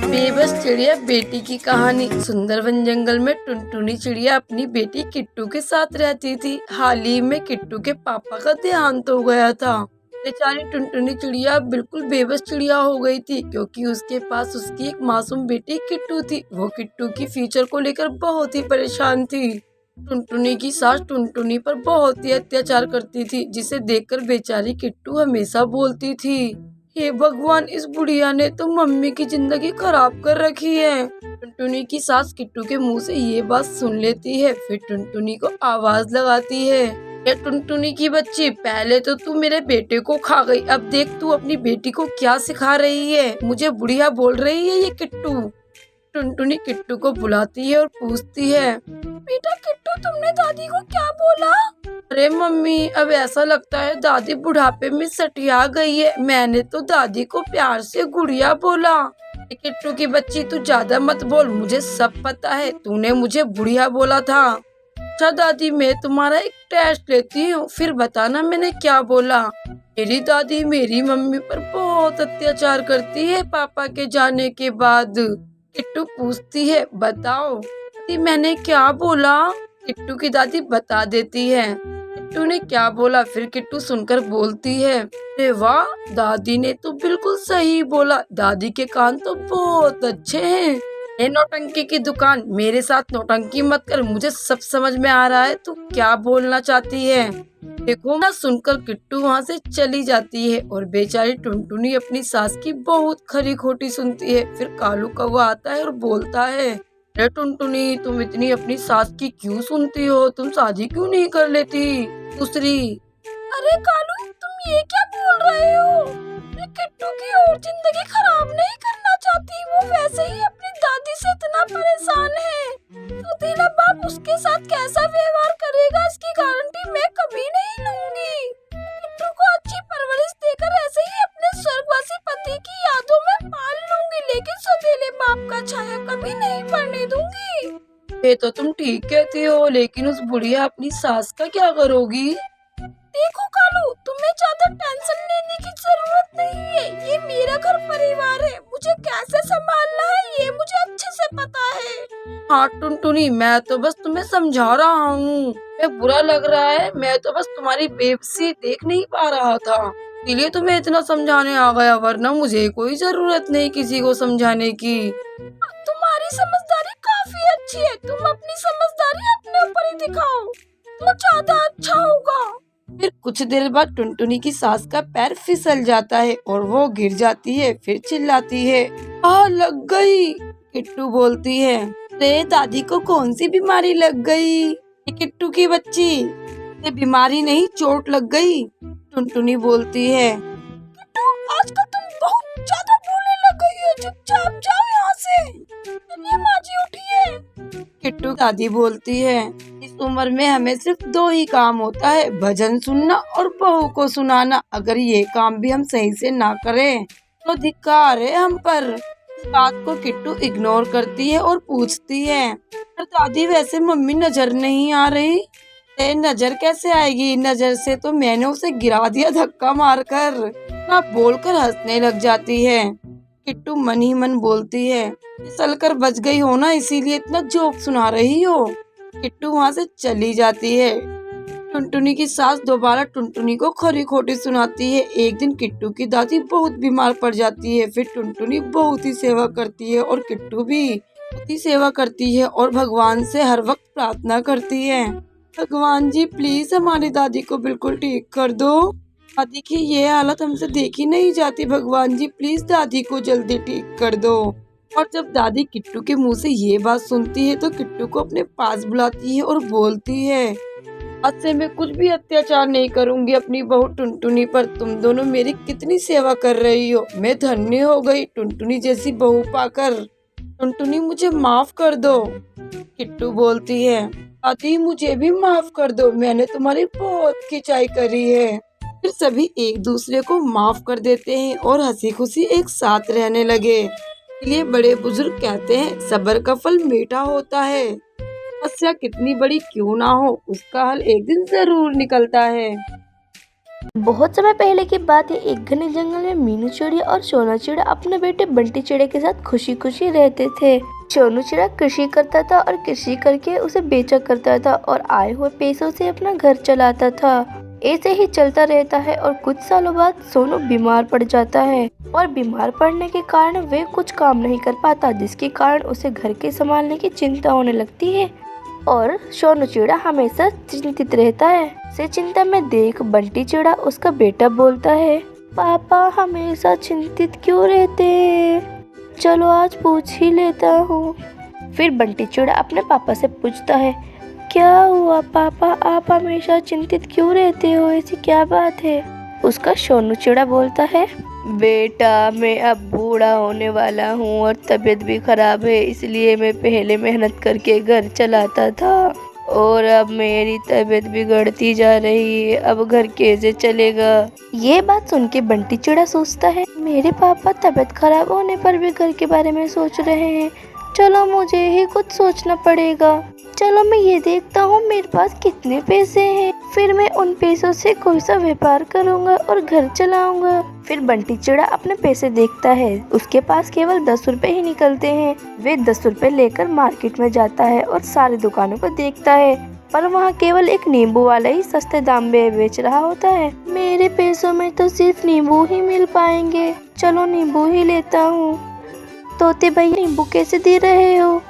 बेबस चिड़िया बेटी की कहानी। सुंदर वन जंगल में टुनटुनी चिड़िया अपनी बेटी किट्टू के साथ रहती थी। हाल ही में किट्टू के पापा का देहांत हो गया था। बेचारी टुनटुनी चिड़िया बिल्कुल बेबस चिड़िया हो गई थी, क्योंकि उसके पास उसकी एक मासूम बेटी किट्टू थी। वो किट्टू की फ्यूचर को लेकर बहुत ही परेशान थी। टुनटुनी की सास टुनटुनी पर बहुत ही अत्याचार करती थी, जिसे देखकर बेचारी किट्टू हमेशा बोलती थी, हे भगवान, इस बुढ़िया ने तो मम्मी की जिंदगी खराब कर रखी है। टुनटुनी की सास किट्टू के मुंह से ये बात सुन लेती है, फिर टुनटुनी को आवाज लगाती है, ये टुनटुनी की बच्ची, पहले तो तू मेरे बेटे को खा गई, अब देख तू अपनी बेटी को क्या सिखा रही है। मुझे बुढ़िया बोल रही है ये किट्टू। टुनटुनी किट्टू को बुलाती है और पूछती है, बेटा किट्टू, तुमने दादी को क्या बोला? अरे मम्मी, अब ऐसा लगता है दादी बुढ़ापे में सटिया गई है। मैंने तो दादी को प्यार से गुड़िया बोला। किट्टू की बच्ची, तू ज्यादा मत बोल, मुझे सब पता है, तूने मुझे बुढ़िया बोला था। अच्छा दादी, मैं तुम्हारा एक टेस्ट लेती हूँ, फिर बताना मैंने क्या बोला। मेरी दादी मेरी मम्मी पर बहुत अत्याचार करती है पापा के जाने के बाद। किट्टू पूछती है, बताओ मैंने क्या बोला। किट्टू की दादी बता देती है किट्टू ने क्या बोला। फिर किट्टू सुनकर बोलती है, अरे वाह, दादी ने तो बिल्कुल सही बोला, दादी के कान तो बहुत अच्छे हैं। ये नौटंकी की दुकान, मेरे साथ नौटंकी मत कर, मुझे सब समझ में आ रहा है तू क्या बोलना चाहती है। देखो ना, सुनकर किट्टू वहाँ से चली जाती है और बेचारी टुनटुनी अपनी सास की बहुत खरी खोटी सुनती है। फिर कालू कौवा आता है और बोलता है, अरे टुनटुनी, तुम इतनी अपनी सास की क्यों सुनती हो, तुम शादी क्यों नहीं कर लेती। दूसरी, अरे कालू, तुम ये क्या बोल रहे हो, मैं किट्टू की और जिंदगी खराब नहीं करना चाहती, वो वैसे ही अपनी दादी से इतना परेशान है, तो तेरा बाप उसके साथ कैसा व्यवहार करेगा इसकी गारंटी मैं कभी नहीं लूंगी। किट्टू को अच्छी परवरिश देकर ऐसे ही अपने स्वर्गवासी पति की यादों में पाल लूंगी, लेकिन सौतेले बाप का छाया कभी नहीं पड़ने दूंगी। ये तो तुम ठीक कहती हो, लेकिन उस बुढ़िया अपनी सास का क्या करोगी। देखो कालू, तुम्हें ज्यादा टेंशन लेने की जरूरत नहीं है, ये मेरा घर परिवार है, मुझे कैसे संभालना है ये मुझे अच्छे से पता है। हाँ टुनटुनी, मैं तो बस तुम्हें समझा रहा हूँ, मैं बुरा लग रहा है, मैं तो बस तुम्हारी बेबसी देख नहीं पा रहा था, इसलिए तुम्हें इतना समझाने आ गया, वरना मुझे कोई जरूरत नहीं किसी को समझाने की। तुम्हारी समझदारी काफी अच्छी है, तुम अपनी समझदारी अपने ऊपर ही दिखाओ तो ज्यादा अच्छा होगा। फिर कुछ देर बाद टुनटुनी की सास का पैर फिसल जाता है और वो गिर जाती है। फिर चिल्लाती है, आ लग गई। किट्टू बोलती है, रे दादी को कौन सी बीमारी लग गई। किट्टू की बच्ची, ये बीमारी नहीं, चोट लग गई। टुनटुनी बोलती है, किट्टू, आजकल तुम बहुत ज्यादा बोलने लग गई है, चुपचाप जाओ यहाँ से, माँ जी उठिए। किट्टू दादी बोलती है, इस उम्र में हमें सिर्फ दो ही काम होता है, भजन सुनना और बहू को सुनाना, अगर ये काम भी हम सही से ना करें तो धिक्कार है हम पर। इस बात को किट्टू इग्नोर करती है और पूछती है, पर दादी वैसे मम्मी नजर नहीं आ रही। नजर कैसे आएगी, नजर से तो मैंने उसे गिरा दिया धक्का मारकर। ना बोलकर हंसने लग जाती है। किट्टू मन ही मन बोलती है, फिसल कर बच गई हो ना, इसीलिए इतना जोक सुना रही हो। किट्टू वहाँ से चली जाती है। टुनटुनी की सास दोबारा टुनटुनी को खरी खोटी सुनाती है। एक दिन किट्टू की दादी बहुत बीमार पड़ जाती है। फिर टुनटुनी बहुत ही सेवा करती है और किट्टू भी बहुत ही सेवा करती है और भगवान से हर वक्त प्रार्थना करती है, भगवान जी प्लीज हमारी दादी को बिल्कुल ठीक कर दो, दादी की ये हालत हमसे देखी नहीं जाती, भगवान जी प्लीज दादी को जल्दी ठीक कर दो। और जब दादी किट्टू के मुंह से ये बात सुनती है तो किट्टू को अपने पास बुलाती है और बोलती है, आज से मैं कुछ भी अत्याचार नहीं करूंगी अपनी बहू टुनटुनी पर, तुम दोनों मेरी कितनी सेवा कर रही हो, मैं धन्य हो गई टुनटुनी जैसी बहू पाकर, टुनटुनी मुझे माफ कर दो। किट्टू बोलती है, दादी मुझे भी माफ कर दो, मैंने तुम्हारी बहुत खिंचाई करी है। फिर सभी एक दूसरे को माफ कर देते हैं और हंसी खुशी एक साथ रहने लगे। इसलिए बड़े बुजुर्ग कहते हैं, सब्र का फल मीठा होता है, समस्या कितनी बड़ी क्यों ना हो, उसका हल एक दिन जरूर निकलता है। बहुत समय पहले की बात है। एक घने जंगल में मीनू चिड़िया और सोना चिड़िया अपने बेटे बंटी चिड़िया के साथ खुशी खुशी रहते थे। सोनू चिड़िया कृषि करता था और कृषि करके उसे बेचा करता था और आए हुए पैसों से अपना घर चलाता था। ऐसे ही चलता रहता है और कुछ सालों बाद सोनू बीमार पड़ जाता है और बीमार पड़ने के कारण वे कुछ काम नहीं कर पाता, जिसके कारण उसे घर के संभालने की चिंता होने लगती है और सोनू चिड़िया हमेशा चिंतित रहता है। से चिंता में देख बंटी चिड़िया उसका बेटा बोलता है, पापा हमेशा चिंतित क्यों रहते हैं? चलो आज पूछ ही लेता हूँ। फिर बंटी चिड़िया अपने पापा से पूछता है, क्या हुआ पापा, आप हमेशा चिंतित क्यों रहते हो, ऐसी क्या बात है? उसका सोनू चिड़िया बोलता है, बेटा मैं अब बूढ़ा होने वाला हूँ और तबीयत भी खराब है, इसलिए मैं पहले मेहनत करके घर चलाता था और अब मेरी तबीयत बिगड़ती जा रही है, अब घर कैसे चलेगा? ये बात सुन के बंटी चिड़िया सोचता है, मेरे पापा तबीयत खराब होने पर भी घर के बारे में सोच रहे हैं, चलो मुझे ही कुछ सोचना पड़ेगा। चलो मैं ये देखता हूँ मेरे पास कितने पैसे हैं, फिर मैं उन पैसों से कोई सा व्यापार करूँगा और घर चलाऊंगा। फिर बंटी चिड़िया अपने पैसे देखता है, उसके पास केवल 10 रुपए ही निकलते हैं। वे 10 रुपए लेकर मार्केट में जाता है और सारी दुकानों को देखता है, पर वहाँ केवल एक नींबू वाला ही सस्ते दाम में बेच रहा होता है। मेरे पैसों में तो सिर्फ नींबू ही मिल पाएंगे, चलो नींबू ही लेता हूँ। तोते भैया नींबू कैसे दे रहे हो?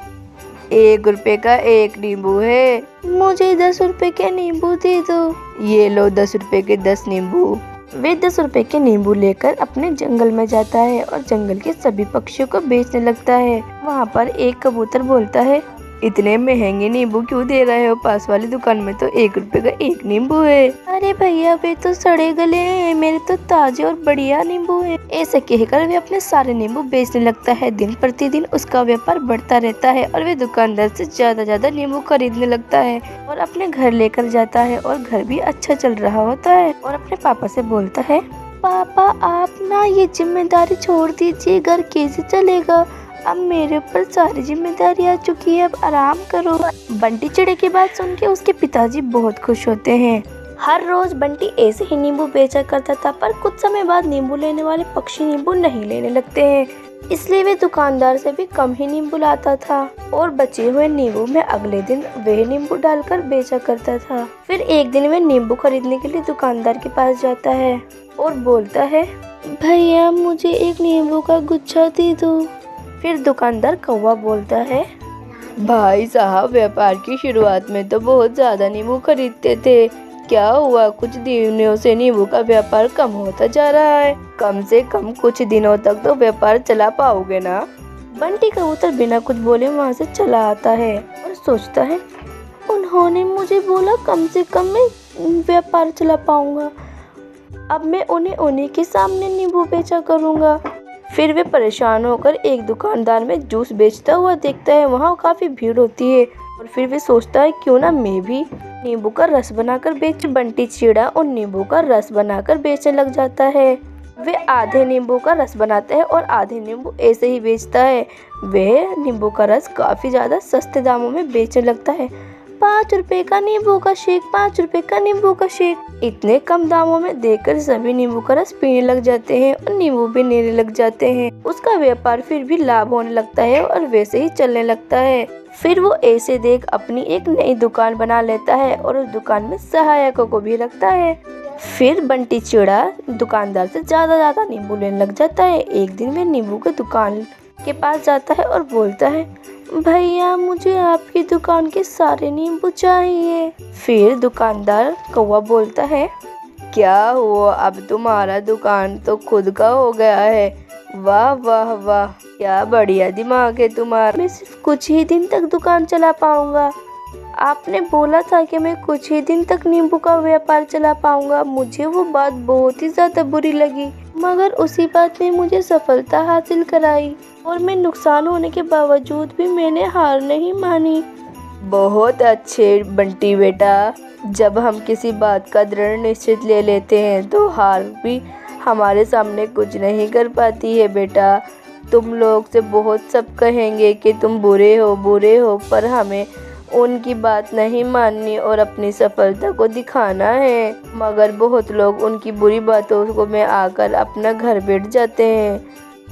1 रुपए का एक नींबू है। मुझे 10 रुपए के नींबू दे दो। ये लो 10 रुपए के 10 नींबू। वे 10 रुपए के नींबू लेकर अपने जंगल में जाता है और जंगल के सभी पक्षियों को बेचने लगता है। वहाँ पर एक कबूतर बोलता है, इतने महंगे नींबू क्यों दे रहे हो? पास वाली दुकान में तो 1 रुपए का एक नींबू है। अरे भैया वे तो सड़े गले हैं, मेरे तो ताजे और बढ़िया नींबू है। ऐसे कहकर वे अपने सारे नींबू बेचने लगता है। दिन प्रतिदिन उसका व्यापार बढ़ता रहता है और वे दुकानदार से ज्यादा नींबू खरीदने लगता है और अपने घर लेकर जाता है और घर भी अच्छा चल रहा होता है। और अपने पापा से बोलता है, पापा आप ना ये जिम्मेदारी छोड़ दीजिए, घर कैसे चलेगा? अब मेरे ऊपर सारी जिम्मेदारी आ चुकी है, अब आराम करो। बंटी चिड़िया की बात सुन के उसके पिताजी बहुत खुश होते हैं। हर रोज बंटी ऐसे ही नींबू बेचा करता था, पर कुछ समय बाद नींबू लेने वाले पक्षी नींबू नहीं लेने लगते हैं, इसलिए वे दुकानदार से भी कम ही नींबू लाता था और बचे हुए नींबू में अगले दिन वह नींबू डालकर बेचा करता था। फिर एक दिन वह नींबू खरीदने के लिए दुकानदार के पास जाता है और बोलता है, भैया मुझे एक नींबू का गुच्छा दे दो। फिर दुकानदार कौवा बोलता है, भाई साहब व्यापार की शुरुआत में तो बहुत ज्यादा नींबू खरीदते थे, क्या हुआ? कुछ दिनों से नींबू का व्यापार कम होता जा रहा है, कम से कम कुछ दिनों तक तो व्यापार चला पाओगे ना? बंटी कबूतर बिना कुछ बोले वहाँ से चला आता है और सोचता है, उन्होंने मुझे बोला कम से कम मैं व्यापार चला पाऊंगा, अब मैं उन्हीं के सामने नींबू बेचा करूँगा। फिर वे परेशान होकर एक दुकानदार में जूस बेचता हुआ देखता है, वहाँ काफी भीड़ होती है और फिर वे सोचता है क्यों ना मैं भी नींबू का रस बनाकर बेच। बंटी चिड़िया उन नींबू का रस बनाकर बेचने लग जाता है। वे आधे नींबू का रस बनाते हैं और आधे नींबू ऐसे ही बेचता है। वह नींबू का रस काफी ज्यादा सस्ते दामों में बेचने लगता है। 5 रुपए का नींबू का शेक, 5 रुपए का नींबू का शेक। इतने कम दामों में देखकर सभी नींबू का रस पीने लग जाते हैं और नींबू भी लेने लग जाते हैं। उसका व्यापार फिर भी लाभ होने लगता है और वैसे ही चलने लगता है। फिर वो ऐसे देख अपनी एक नई दुकान बना लेता है और उस दुकान में सहायकों को भी रखता है। फिर बंटी चिड़िया दुकानदार से ज्यादा नींबू लेने लग जाता है। एक दिन वे नींबू की दुकान के पास जाता है और बोलता है, भैया मुझे आपकी दुकान के सारे नींबू चाहिए। फिर दुकानदार कौवा बोलता है, क्या हुआ? अब तुम्हारा दुकान तो खुद का हो गया है। वाह वाह वाह, क्या बढ़िया दिमाग है तुम्हारा। मैं सिर्फ कुछ ही दिन तक दुकान चला पाऊंगा। आपने बोला था कि मैं कुछ ही दिन तक नींबू का व्यापार चला पाऊंगा। मुझे वो बात बहुत ही ज्यादा बुरी लगी, मगर उसी बात ने मुझे सफलता हासिल कराई और मैं नुकसान होने के बावजूद भी मैंने हार नहीं मानी। बहुत अच्छे बंटी बेटा, जब हम किसी बात का दृढ़ निश्चय ले लेते हैं तो हार भी हमारे सामने कुछ नहीं कर पाती है बेटा। तुम लोग से बहुत सब कहेंगे कि तुम बुरे हो, पर हमें उनकी बात नहीं माननी और अपनी सफलता को दिखाना है। मगर बहुत लोग उनकी बुरी बातों को में आकर अपना घर बैठ जाते हैं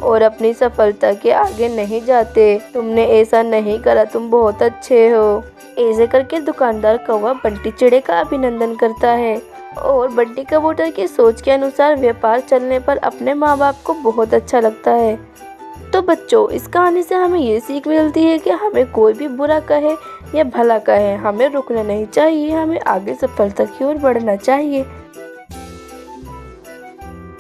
और अपनी सफलता के आगे नहीं जाते। तुमने ऐसा नहीं करा, तुम बहुत अच्छे हो। ऐसे करके दुकानदार कौवा बंटी चिड़े का अभिनंदन करता है और बंटी कबूतर की सोच के अनुसार व्यापार चलने पर अपने माँ बाप को बहुत अच्छा लगता है। तो बच्चों, इस कहानी से हमें ये सीख मिलती है कि हमें कोई भी बुरा कहे या भला कहे, हमें रुकना नहीं चाहिए, हमें आगे सफलता की ओर बढ़ना चाहिए।